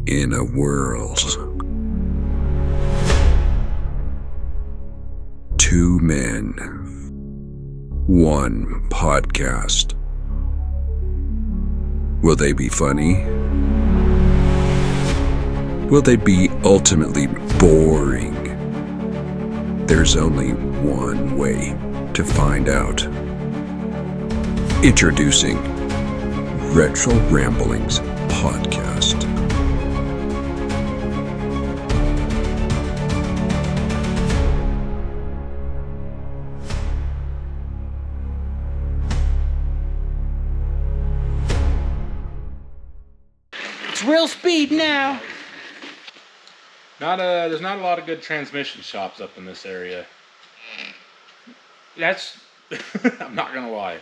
In a world, two men, one podcast. Will they be funny? Will they be ultimately boring? There's only one way to find out. Introducing Retro Ramblings Podcast. It's real speed now. There's not a lot of good transmission shops up in this area. That's I'm not gonna lie.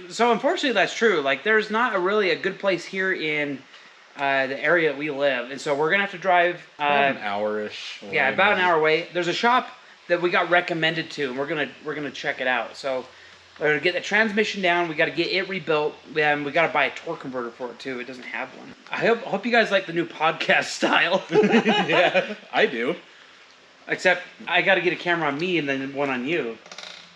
so. Unfortunately, that's true. Like, there's not a good place here in the area that we live, and so we're gonna have to drive About an hour-ish. Yeah, about an hour away. There's a shop that we got recommended to, and we're gonna check it out. So we're gonna get the transmission down. We got to get it rebuilt, and we got to buy a torque converter for it too. It doesn't have one. I hope you guys like the new podcast style. Yeah, I do. Except I got to get a camera on me and then one on you.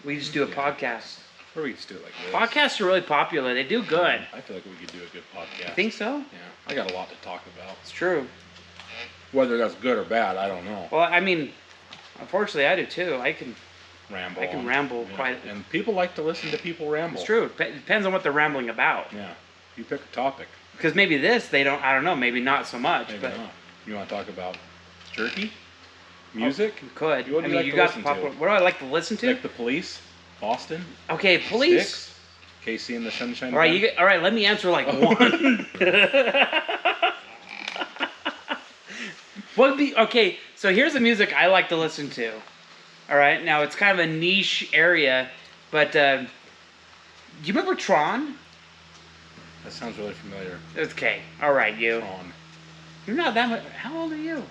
We just do a podcast. Or we just do it like this. Podcasts are really popular. They do good. I feel like we could do a good podcast. You think so? Yeah, I got a lot to talk about. It's true. Whether that's good or bad, I don't know. Well, I mean, unfortunately, I do too. I can ramble Yeah. quite. And people like to listen to people ramble. It's true. It depends on what they're rambling about. Yeah. You pick a topic. Because maybe they don't. I don't know. Maybe not so much. Maybe but not. You want to talk about jerky? Music? You could. What do you like you to got listen popular. to? What do I like to listen to? Like the Police? Boston? Okay, Police. Sticks? Casey and the Sunshine All right, Band? all right. Let me answer like one. Okay? So here's the music I like to listen to. All right, now it's kind of a niche area, but do you remember Tron? That sounds really familiar. Okay, all right, you. Tron. You're not that much. How old are you?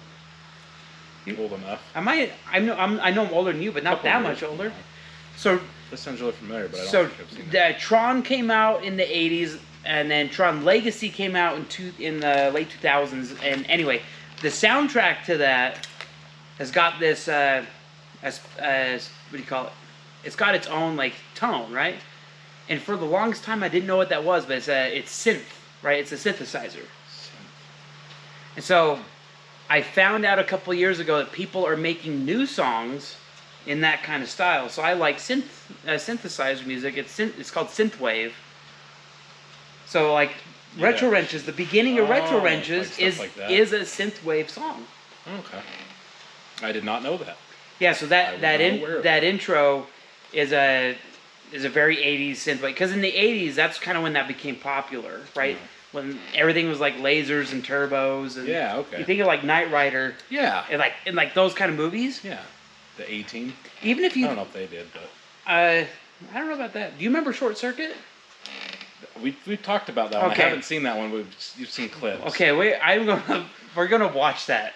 Old enough. I know I'm older than you, but not Couple that years. much older. So This sounds really familiar, but I don't So think I've seen it. Tron came out in the 80s, and then Tron Legacy came out in the late 2000s. And anyway, the soundtrack to that has got this, as what do you call it? It's got its own like tone, right? And for the longest time, I didn't know what that was, but it's synth, right? It's a synthesizer. And so I found out a couple years ago that people are making new songs in that kind of style. So I like synthesizer music. It's called synthwave. So like Retro Wrenches, the beginning of Retro Wrenches like is stuff like that. is a synthwave song. Okay. I did not know that. Yeah, so I was not aware of that intro is a very 80s synthwave, because in the 80s that's kind of when that became popular, right? When everything was like lasers and turbos and Yeah, okay. You think of like Knight Rider Yeah. and like those kind of movies. Yeah. The 18. Even if I you don't know if they did, but I don't know about that. Do you remember Short Circuit? we've talked about that one. Okay. I haven't seen that one. You've seen clips. Okay, we're gonna watch that.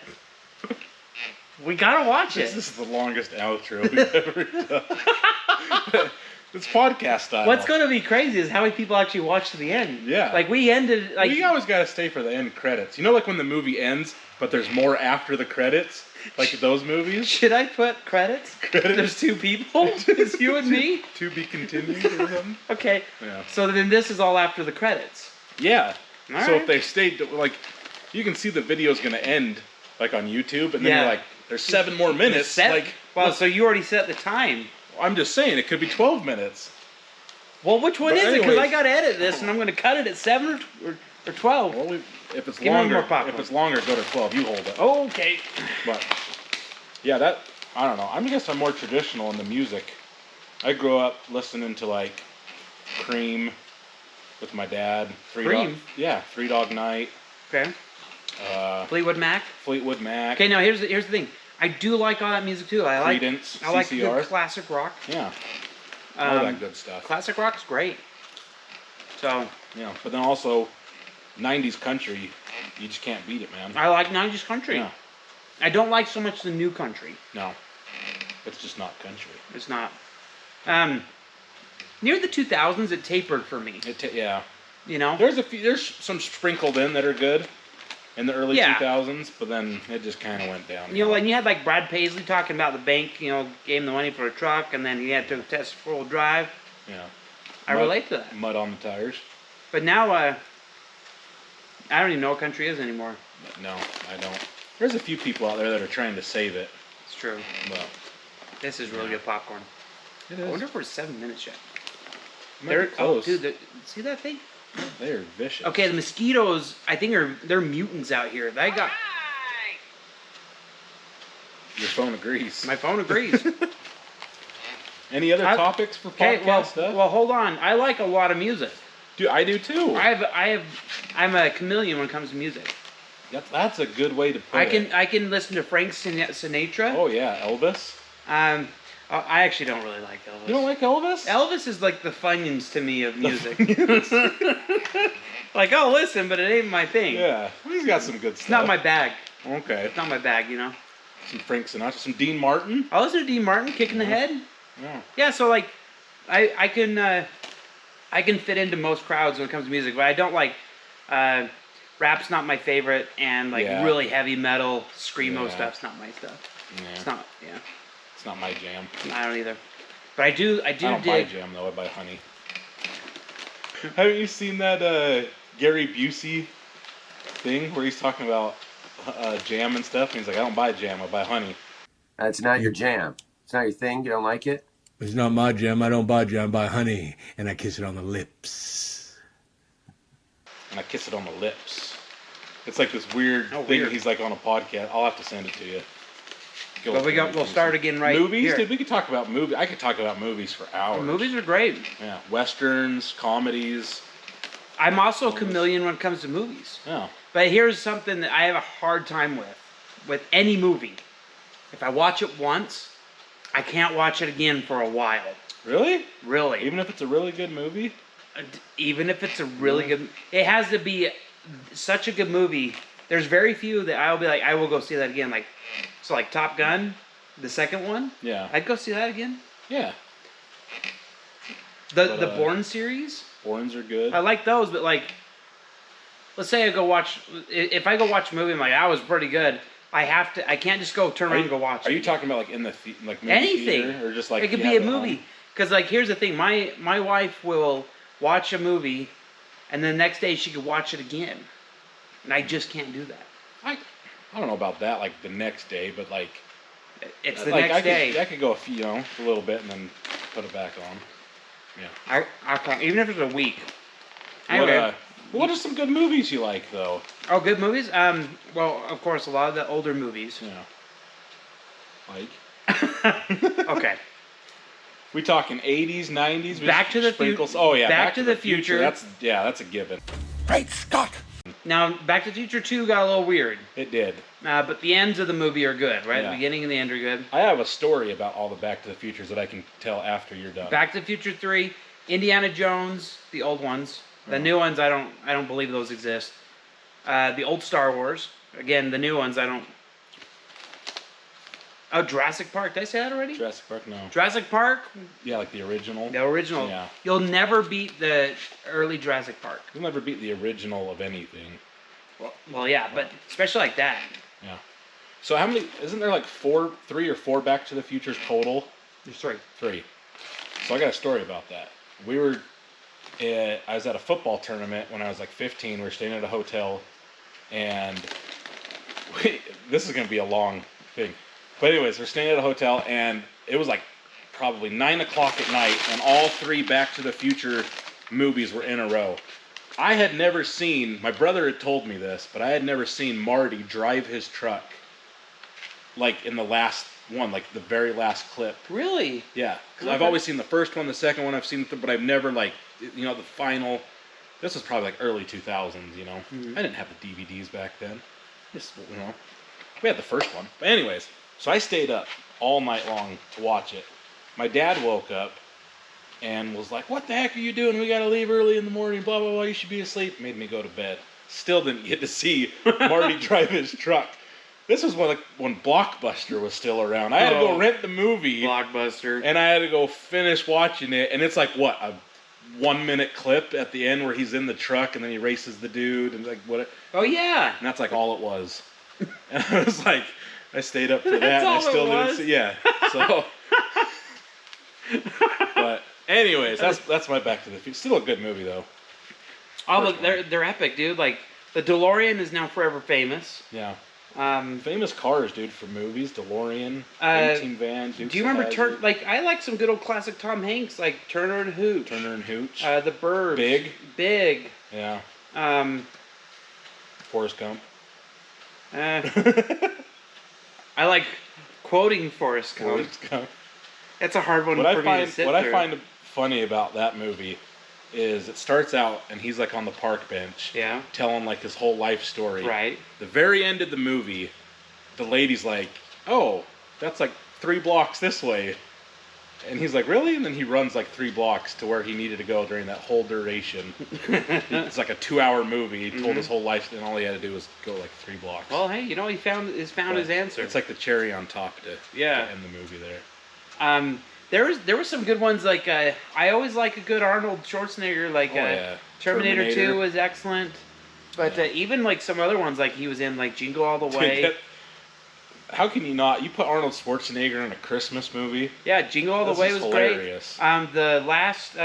We gotta watch it. This is the longest outro we've ever done. It's podcast style. What's gonna be crazy is how many people actually watch to the end. Yeah. Like we ended like We always gotta stay for the end credits. You know, like when the movie ends, but there's more after the credits, like those movies. Should I put credits? There's two people. It's you and me. To be continued or something. Okay. Yeah. So then this is all after the credits. Yeah. All So right. if they stayed, like, you can see the video's gonna end, like on YouTube, and then Yeah. you're like, there's 7 more minutes. Set? Like, Wow. look, So you already set the time. I'm just saying, it could be 12 minutes. Well, which one But is it? Because I anyways- gotta edit this, and I'm gonna cut it at 7 or 12. Well, if it's Give me longer, more popcorn. if it's longer, go to 12. You hold it. Okay. But yeah, I don't know. I guess I'm more traditional in the music. I grew up listening to like Cream with my dad. Cream? Three Dog Night. Okay. Fleetwood Mac. Fleetwood Mac. Okay, now here's the thing. I do like all that music too. I like Creedence, I like CCR. good classic rock. Yeah. All that good stuff. Classic rock's great. So Yeah, but then also 90s country, you just can't beat it, man. I like 90s country. Yeah. I don't like so much the new country. No. It's just not country. It's not. Near the 2000s, it tapered for me. Yeah. You know? There's some sprinkled in that are good. in the early Yeah. 2000s, but then it just kind of went down. You know, and you had like Brad Paisley talking about the bank, you know, gave him the money for a truck, and then he had to test four-wheel drive. Yeah. I relate to that. Mud on the tires. But now, I don't even know what country is anymore. No, I don't. There's a few people out there that are trying to save it. It's true. But This is really good popcorn. it I is. wonder if we're 7 minutes yet. They're close. Oh, dude, see that thing? They are vicious. Okay, the mosquitoes, I think they're mutants out here. They got Your phone agrees. my phone agrees. Any other I- topics for Okay, podcast stuff? well, hold on. I like a lot of music. Dude, I do too. I'm a chameleon when it comes to music. That's a good way to put it. I can listen to Frank Sinatra. Oh yeah, Elvis. I actually don't really like Elvis. You don't like Elvis? Elvis is like the Funyuns to me of music. Like, oh, listen, but it ain't my thing. Yeah, he's got some good stuff. It's not my bag. Okay. It's not my bag, you know. Some Frank Sinatra, some Dean Martin. I listen to Dean Martin, Kicking the Head. Yeah. Yeah, so like, I can fit into most crowds when it comes to music, but I don't like. Rap's not my favorite, and like Yeah. really heavy metal, screamo Yeah. stuff's not my stuff. Yeah. It's not. Yeah, It's not my jam. I don't either. But I do I don't buy dig. jam though. I buy honey. Haven't you seen that Gary Busey thing where he's talking about jam and stuff? And he's like, I don't buy jam. I buy honey. It's not your jam. It's not your thing. You don't like it? It's not my jam. I don't buy jam. I buy honey, and I kiss it on the lips. And I kiss it on the lips. It's like this weird Oh, thing. weird. He's like on a podcast. I'll have to send it to you. Go But we'll start again right movies, here. dude. We could talk about movies. I could talk about movies for hours. Movies are great. Yeah, westerns, comedies. I'm also a chameleon when it comes to movies. Yeah. But here's something that I have a hard time with any movie. If I watch it once, I can't watch it again for a while. Really? Really. Even if it's a really good movie? Even if it's a really good, it has to be such a good movie. There's very few that I'll be like, I will go see that again. Like, so like Top Gun, the second one. Yeah. I'd go see that again. Yeah. The Bourne series. Bournes are good. I like those, but like, let's say I go watch. If I go watch a movie, I'm like, that was pretty good. I can't just go turn around and go watch. Are you it. talking about like in the like movie Anything theater, or just like it could you be have a it at movie? home? Because like here's the thing, my wife will watch a movie, and then the next day she could watch it again, and I just can't do that. I don't know about that. Like the next day, but like It's the like, next day. I could go a little bit and then put it back on. Yeah. I can't, even if it's a week. Anyway, What are some good movies you like though? oh, good movies. Well, of course, a lot of the older movies. Yeah. Like. Okay. We talking 80s, 90s? We Back to the sprinkles- Future. Oh yeah, Back to the Future. That's a given. Great Scott! Now, Back to the Future 2 got a little weird, It did. but the ends of the movie are good, right? Yeah. The beginning and the end are good. I have a story about all the Back to the Futures that I can tell after you're done. Back to the Future 3, Indiana Jones, the old ones. The new ones, I don't believe those exist. The old Star Wars, again, the new ones, I don't. Oh, Jurassic Park. Did I say that already? Jurassic Park, no. Jurassic Park, Yeah, like the original. the original. Yeah. You'll never beat the early Jurassic Park. You'll never beat the original of anything. Well, yeah, but especially like that. Yeah. So how many? Isn't there like 3 or 4 Back to the Futures total? There's 3. 3. So I got a story about that. I was at a football tournament when I was like 15. We were staying at a hotel, and this is gonna be a long thing. But anyways, we're staying at a hotel, and it was like probably 9 o'clock at night, and all 3 Back to the Future movies were in a row. I had never seen, my brother had told me this, but I had never seen Marty drive his truck like in the last one, like the very last clip. Really? Yeah, because I've always seen the first one, the second one I've seen, but I've never like, the final. This was probably like early 2000s, I didn't have the DVDs back then. Just, we had the first one. But anyways, so I stayed up all night long to watch it. My dad woke up and was like, "What the heck are you doing? We gotta leave early in the morning, blah, blah, blah, you should be asleep." Made me go to bed. Still didn't get to see Marty drive his truck. This was when Blockbuster was still around. I had to go rent the movie. Blockbuster. And I had to go finish watching it, and it's like, what, 1-minute clip at the end where he's in the truck and then he races the dude and like what? Oh yeah. And that's like all it was. And I was like, I stayed up for that, That's and I all it still didn't was? see. Yeah. So, but anyways, that's my Back to the Future. Still a good movie though. Oh, First look, they're epic, dude. Like the DeLorean is now forever famous. Yeah. Um, Famous cars, dude, for movies. DeLorean, Uh, A-Team van. Dukes do you of remember Hazzard, Like I like some good old classic Tom Hanks, like Turner and Hooch. Turner and Hooch? The Bird. Big. Yeah. Um, Forrest Gump. I like quoting Forrest Gump. Forrest Gump. That's a hard one What for me to sit I through. find funny about that movie is it starts out and he's like on the park bench, Yeah. telling like his whole life story. Right. The very end of the movie, the lady's like, "Oh, that's like 3 blocks this way," and he's like, "Really?" And then he runs like 3 blocks to where he needed to go during that whole duration. It's like a 2-hour movie. He told his whole life, and all he had to do was go like 3 blocks. Well, hey, you know he found But his answer. It's like the cherry on top to Yeah. end the movie there. There were some good ones. Like I always like a good Arnold Schwarzenegger. Like Yeah. Terminator 2 was excellent. But even like some other ones, like he was in like Jingle All the Way. Dude, how can you not? You put Arnold Schwarzenegger in a Christmas movie? Yeah, Jingle All This the Way is was hilarious. great. The last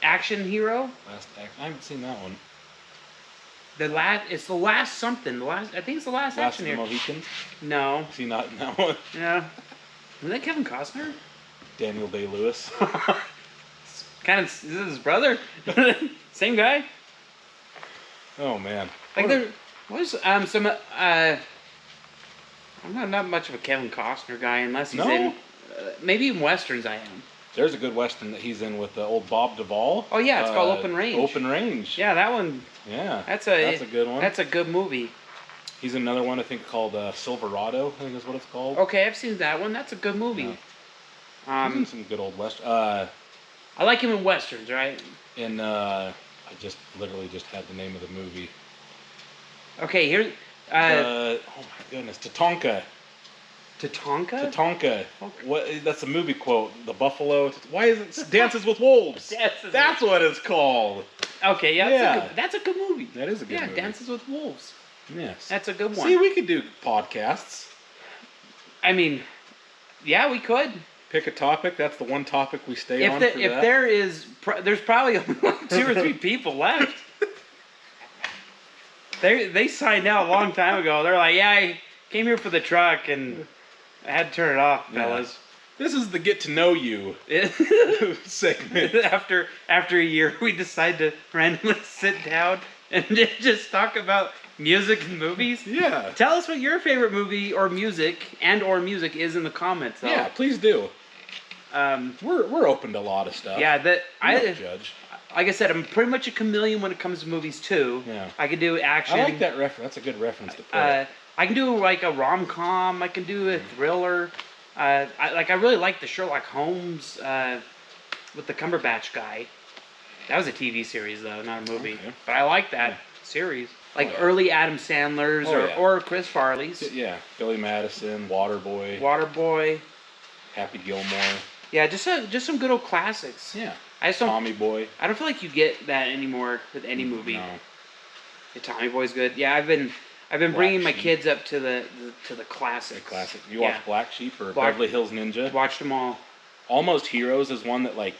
action hero. I haven't seen that one. It's the last something. I think it's the last Last action of the hero. Mohicans? No. See, not in that one. Yeah. Was that Kevin Costner? Daniel Day-Lewis. Kind of. Is this his brother? Same guy. Oh man. Like there was some. I'm not much of a Kevin Costner guy unless he's No? in. Maybe in westerns I am. There's a good western that he's in with old Bob Duvall. Oh yeah, it's called Open Range. Open Range. Yeah, that one. Yeah. That's a good one. That's a good movie. He's in another one I think called Silverado. I think is what it's called. Okay, I've seen that one. That's a good movie. He's in some good old western. I like him in westerns, right? I just literally just had the name of the movie. Okay, here. Oh my goodness, Tatanka. Tatanka? Tatanka. Okay. What? That's a movie quote. The buffalo. Why is it Dances with Wolves? That's what it's called. Okay, yeah, Yeah. that's a good movie. That is a good movie. Yeah, Dances with Wolves. Yes. That's a good one. See, we could do podcasts. I mean, yeah, we could. Pick a topic. That's the one topic we stay on. For If that. there's probably only like 2 or 3 people left. They signed out a long time ago. They're like, yeah, I came here for the truck and I had to turn it off, fellas. This is the get to know you segment. after a year, we decide to randomly sit down and just talk about music and movies. Yeah. Tell us what your favorite movie or music is in the comments. Though. Yeah, please do. We're open to a lot of stuff. Yeah, We don't judge. like I said, I'm pretty much a chameleon when it comes to movies too. Yeah. I can do action. I like that reference. That's a good reference to put. I can do like a rom-com. I can do a thriller. I really like the Sherlock Holmes with the Cumberbatch guy. That was a TV series though, not a movie. Okay. But I like that series. Like early Adam Sandler's or Chris Farley's. Yeah, Billy Madison, Waterboy. Happy Gilmore. Yeah, just some good old classics. Yeah. I just don't. Tommy Boy. I don't feel like you get that anymore with any movie. No. Yeah, Tommy Boy's good. Yeah, I've been bringing my kids up to the classics. The classic. You watch Black Sheep or Black- Beverly Hills Ninja? Watched them all. Almost Heroes is one that like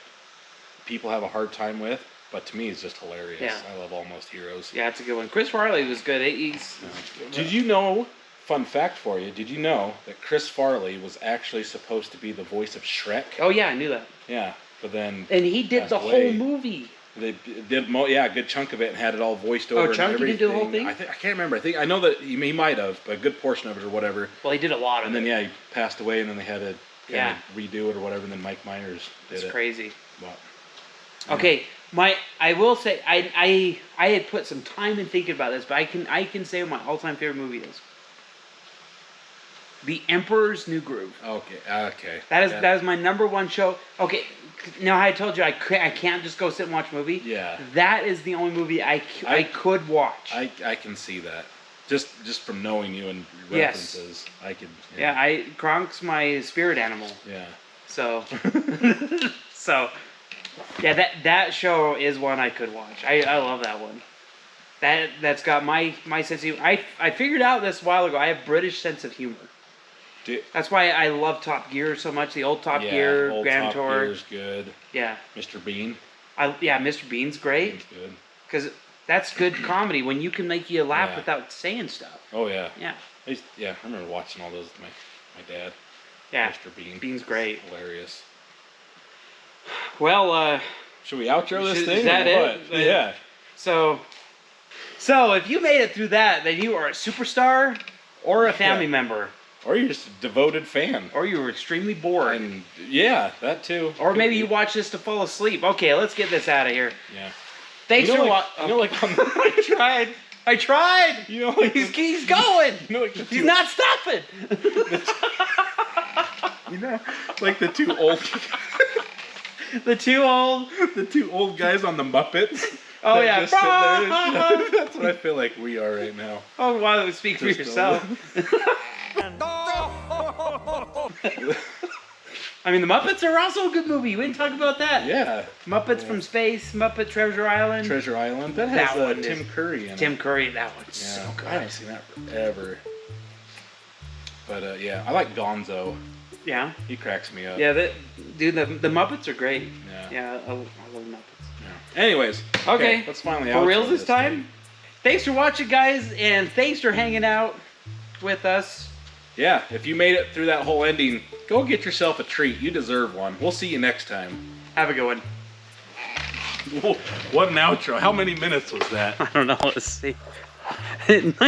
people have a hard time with, but to me it's just hilarious. Yeah. I love Almost Heroes. Yeah, it's a good one. Chris Farley was good. Did you know? Fun fact for you: did you know that Chris Farley was actually supposed to be the voice of Shrek? Oh yeah, I knew that. Yeah, but then And he did passed the away. whole movie. They did a good chunk of it and had it all voiced over. Chunky and did the whole everything. thing? I can't remember. I know that he might have, but a good portion of it or whatever. Well, he did a lot of And then it. he passed away, and then they had to Yeah. redo it or whatever. And then Mike Myers did It's it. crazy. But, Okay, I will say I had put some time in thinking about this, but I can say what my all-time favorite movie is. The Emperor's New Groove. Okay. That is my number one show. Okay, now I told you I can't just go sit and watch a movie. Yeah. That is the only movie I could watch. I can see that. Just from knowing you and Yes. references, I could. yeah, Gronk's my spirit animal. Yeah. So, Yeah, that show is one I could watch. I love that one. That's got my sense of humor. I figured out this a while ago. I have British sense of humor. That's why I love Top Gear so much. The old Top Gear, old Grand Top Tour. Gear's good. Yeah. Mr. Bean. Mr. Bean's great. Bean's good. Because that's good comedy when you can make you laugh without saying stuff. Oh yeah. Yeah. I remember watching all those with my dad. Yeah. Mr. Bean. Bean's great. Hilarious. Well, should we outro this thing? Is that or it? what? Yeah. So if you made it through that, then you are a superstar or a family member. Or you're just a devoted fan. Or you were extremely bored. And yeah, that too. Or maybe you watch this to fall asleep. Okay, let's get this out of here. Yeah. Thanks for watching. You know, like I tried. You know, like he's going. You know, like he's not stopping. You know, like the two old the two old guys on the Muppets. Oh yeah. Just sit there. That's what I feel like we are right now. Oh, wow, speak for yourself. I mean, the Muppets are also a good movie. We didn't talk about that. Yeah. Muppets from Space, Muppet Treasure Island. Treasure Island. That has Tim Curry in it. Tim Curry, that one's so good. I haven't seen that forever. But I like Gonzo. Yeah. He cracks me up. Yeah, the Muppets are great. Yeah. I love Muppets. Yeah. Anyways. Okay. Let's finally for reals this time. thing. Thanks for watching, guys, and thanks for hanging out with us. Yeah, if you made it through that whole ending, go get yourself a treat. You deserve one. We'll see you next time. Have a good one. What an outro. How many minutes was that? I don't know. Let's see. 19.